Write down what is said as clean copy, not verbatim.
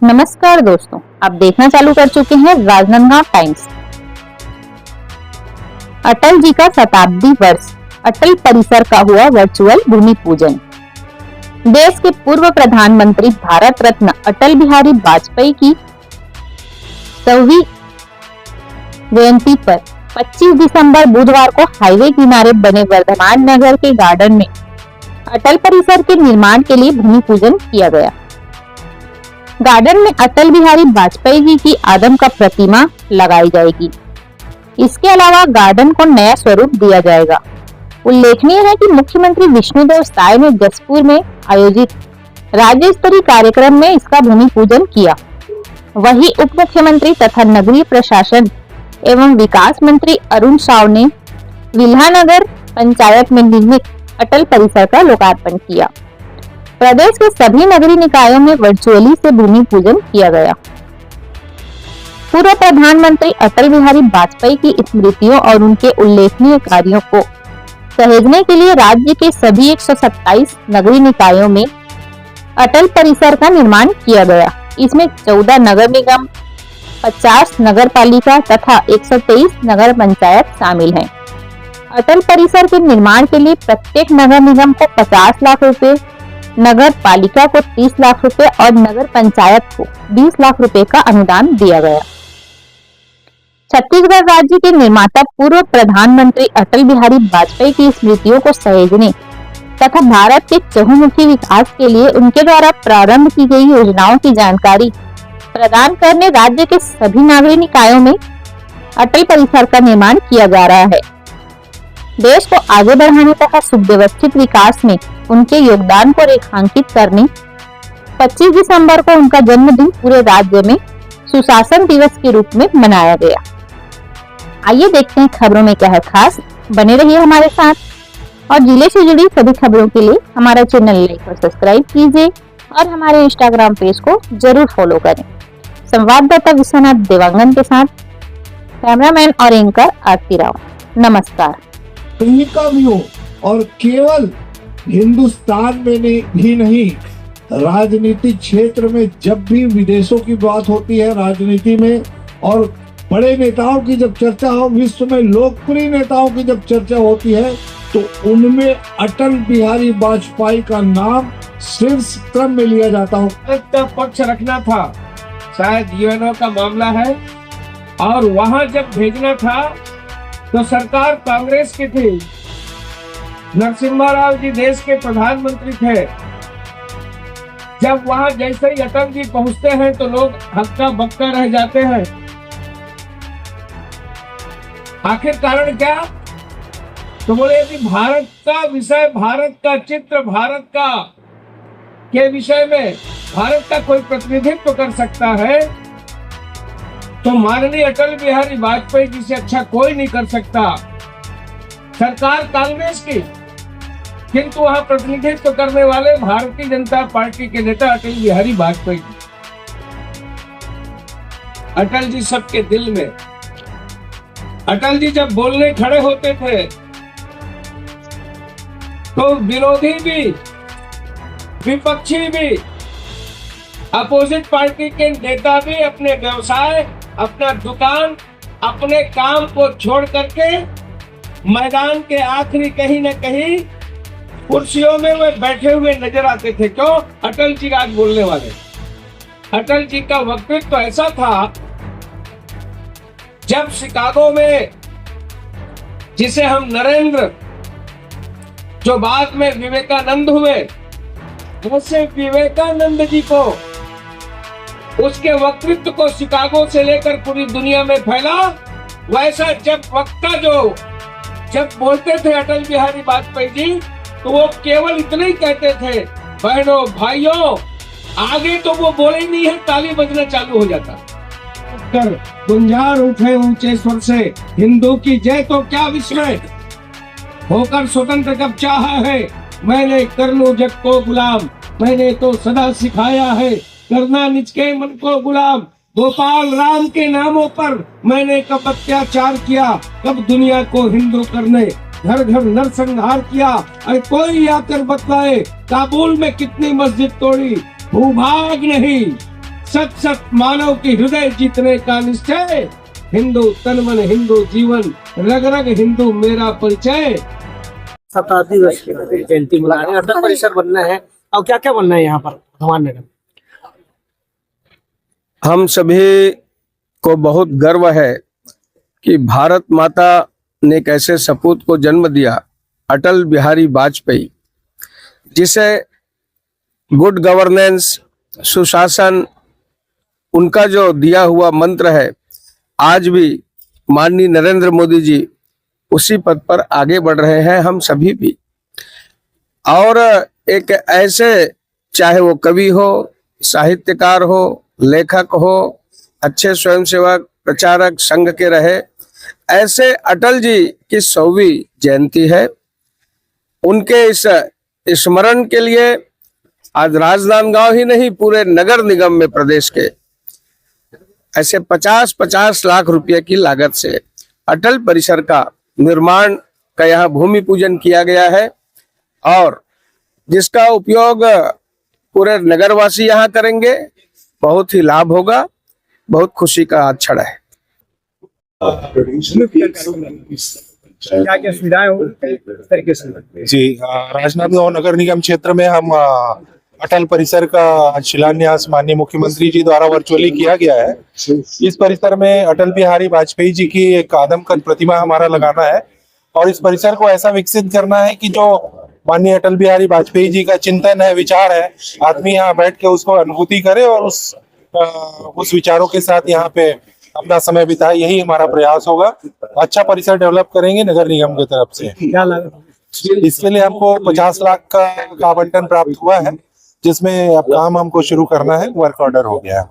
नमस्कार दोस्तों, आप देखना चालू कर चुके हैं राजनांदगांव टाइम्स। अटल जी का शताब्दी वर्ष, अटल परिसर का हुआ वर्चुअल भूमि पूजन। देश के पूर्व प्रधानमंत्री भारत रत्न अटल बिहारी वाजपेयी की 100वीं जयंती पर 25 दिसंबर बुधवार को हाईवे किनारे बने वर्धमान नगर के गार्डन में अटल परिसर के निर्माण के लिए भूमि पूजन किया गया। गार्डन में अटल बिहारी वाजपेयी जी की आदम का प्रतिमा लगाई जाएगी। इसके अलावा गार्डन को नया स्वरूप दिया जाएगा। उल्लेखनीय है कि मुख्यमंत्री विष्णुदेव साय ने जसपुर में आयोजित राज्य स्तरीय कार्यक्रम में इसका भूमि पूजन किया। वहीं उप मुख्यमंत्री तथा नगरीय प्रशासन एवं विकास मंत्री अरुण साव ने विल्हानगर पंचायत में निर्मित अटल परिसर का लोकार्पण किया। प्रदेश के सभी नगरीय निकायों में वर्चुअली से भूमि पूजन किया गया। पूर्व प्रधानमंत्री अटल बिहारी वाजपेयी की स्मृतियों और उनके उल्लेखनीय कार्यों को सहेजने के लिए राज्य के सभी 127 नगरीय निकायों में अटल परिसर का निर्माण किया गया। इसमें 14 नगर निगम, 50 नगर पालिका तथा 123 नगर पंचायत शामिल हैं। अटल परिसर के निर्माण के लिए प्रत्येक नगर निगम को 50 लाख रुपए, नगर पालिका को 30 लाख रुपए और नगर पंचायत को 20 लाख रुपए का अनुदान दिया गया। छत्तीसगढ़ राज्य के निर्माता पूर्व प्रधानमंत्री अटल बिहारी वाजपेयी की स्मृतियों को सहेजने तथा भारत के चहुमुखी विकास के लिए उनके द्वारा प्रारंभ की गई योजनाओं की जानकारी प्रदान करने राज्य के सभी नागरिक निकायों में अटल परिसर का निर्माण किया जा रहा है। देश को आगे बढ़ाने तथा सुव्यवस्थित विकास में उनके योगदान को रेखांकित करने 25 दिसंबर को उनका जन्मदिन पूरे राज्य में सुशासन दिवस के रूप में मनाया गया। आइए देखते हैं खबरों में क्या है खास। बने रहिए हमारे साथ और जिले से जुड़ी सभी खबरों के लिए हमारा चैनल लाइक और सब्सक्राइब कीजिए और हमारे इंस्टाग्राम पेज को जरूर फॉलो करें। संवाददाता विश्वनाथ देवांगन के साथ कैमरामैन और एंकर आरती राव। नमस्कार। का भी हो और केवल हिंदुस्तान में ही नहीं, राजनीतिक क्षेत्र में जब भी विदेशों की बात होती है, राजनीति में और बड़े नेताओं की जब चर्चा हो, विश्व में लोकप्रिय नेताओं की जब चर्चा होती है तो उनमें अटल बिहारी वाजपेयी का नाम शीर्ष क्रम में लिया जाता हो। का पक्ष रखना था, शायद यूएनओ का मामला है, और वहां जब भेजना था तो सरकार कांग्रेस की थी। नरसिम्हा राव जी देश के प्रधानमंत्री थे। जब वहां जैसे ही अटल जी पहुंचते हैं तो लोग हक्का बक्का रह जाते हैं। आखिर कारण क्या? तो बोले यदि भारत का विषय, भारत का चित्र, भारत का के विषय में भारत का कोई प्रतिनिधित्व कर सकता है तो माननीय अटल बिहारी वाजपेयी जी से अच्छा कोई नहीं कर सकता। सरकार कांग्रेस की, किंतु वहां प्रतिनिधित्व करने वाले भारतीय जनता पार्टी के नेता अटल बिहारी वाजपेयी जी। अटल जी सबके दिल में। अटल जी जब बोलने खड़े होते थे तो विरोधी भी, विपक्षी भी, अपोजिट पार्टी के नेता भी अपने व्यवसाय, अपना दुकान, अपने काम को छोड़ करके मैदान के आखिरी कहीं न कहीं कुर्सियों में वे बैठे हुए नजर आते थे। क्यों? अटल जी आज बोलने वाले। अटल जी का वक्तव्य तो ऐसा था, जब शिकागो में, जिसे हम नरेंद्र, जो बाद में विवेकानंद हुए, वैसे विवेकानंद जी को, उसके वक्तृत्व को शिकागो से लेकर पूरी दुनिया में फैला। वैसा जब वक्ता जब बोलते थे अटल बिहारी वाजपेयी जी, तो वो केवल इतना ही कहते थे, बहनों भाइयों, आगे तो वो बोले ही नहीं है, ताली बजना चालू हो जाता। कर गुंजार उठे ऊंचे स्वर से, हिंदू की जय तो क्या विस्मय, होकर स्वतंत्र कब चाहा है, मैंने कर लूं जग को गुलाम, मैंने तो सदा सिखाया है करना निज के मन को गुलाम। गोपाल राम के नामों पर मैंने कब अत्याचार किया, कब दुनिया को हिंदू करने घर घर नरसंहार किया। अरे कोई आकर बतलाए काबुल में कितनी मस्जिद तोड़ी, भूभाग नहीं सत सत मानव की हृदय जीतने का निश्चय, हिंदू तन मन हिंदू जीवन, रग रग हिंदू मेरा परिचय। शताब्दी वर्ष की जयंती मना रहे हैं, अटल परिसर बनना है और क्या क्या बनना है यहाँ पर वर्धमान नगर? हम सभी को बहुत गर्व है कि भारत माता ने एक ऐसे सपूत को जन्म दिया, अटल बिहारी वाजपेयी, जिसे गुड गवर्नेंस, सुशासन, उनका जो दिया हुआ मंत्र है, आज भी माननीय नरेंद्र मोदी जी उसी पद पर आगे बढ़ रहे हैं, हम सभी भी। और एक ऐसे, चाहे वो कवि हो, साहित्यकार हो, लेखक हो, अच्छे स्वयंसेवक, प्रचारक संघ के रहे, ऐसे अटल जी की 100वीं जयंती है। उनके इस स्मरण के लिए आज राजनांदगांव ही नहीं, पूरे नगर निगम में प्रदेश के ऐसे 50-50 लाख रुपए की लागत से अटल परिसर का निर्माण का यहाँ भूमि पूजन किया गया है और जिसका उपयोग पूरे नगरवासी यहाँ करेंगे। बहुत ही लाभ होगा, बहुत खुशी का आज क्षण है। क्या क्या सुविधाएं हो तरीके से? जी, राजनांदगांव नगर निगम क्षेत्र में हम अटल परिसर का शिलान्यास माननीय मुख्यमंत्री जी द्वारा वर्चुअली किया गया है। इस परिसर में अटल बिहारी वाजपेयी जी की एक आदमकद प्रतिमा हमारा लगाना है और इस परिसर को ऐसा विकसित करना है कि जो माननीय अटल बिहारी वाजपेयी जी का चिंतन है, विचार है, आदमी यहाँ बैठ के उसको अनुभूति करे और उस विचारों के साथ यहाँ पे अपना समय बिताए, यही हमारा प्रयास होगा। अच्छा परिसर डेवलप करेंगे नगर निगम की तरफ से। क्या लागत? इसके लिए हमको 50 लाख का आवंटन प्राप्त हुआ है, जिसमें अब काम हमको शुरू करना है, वर्क ऑर्डर हो गया है।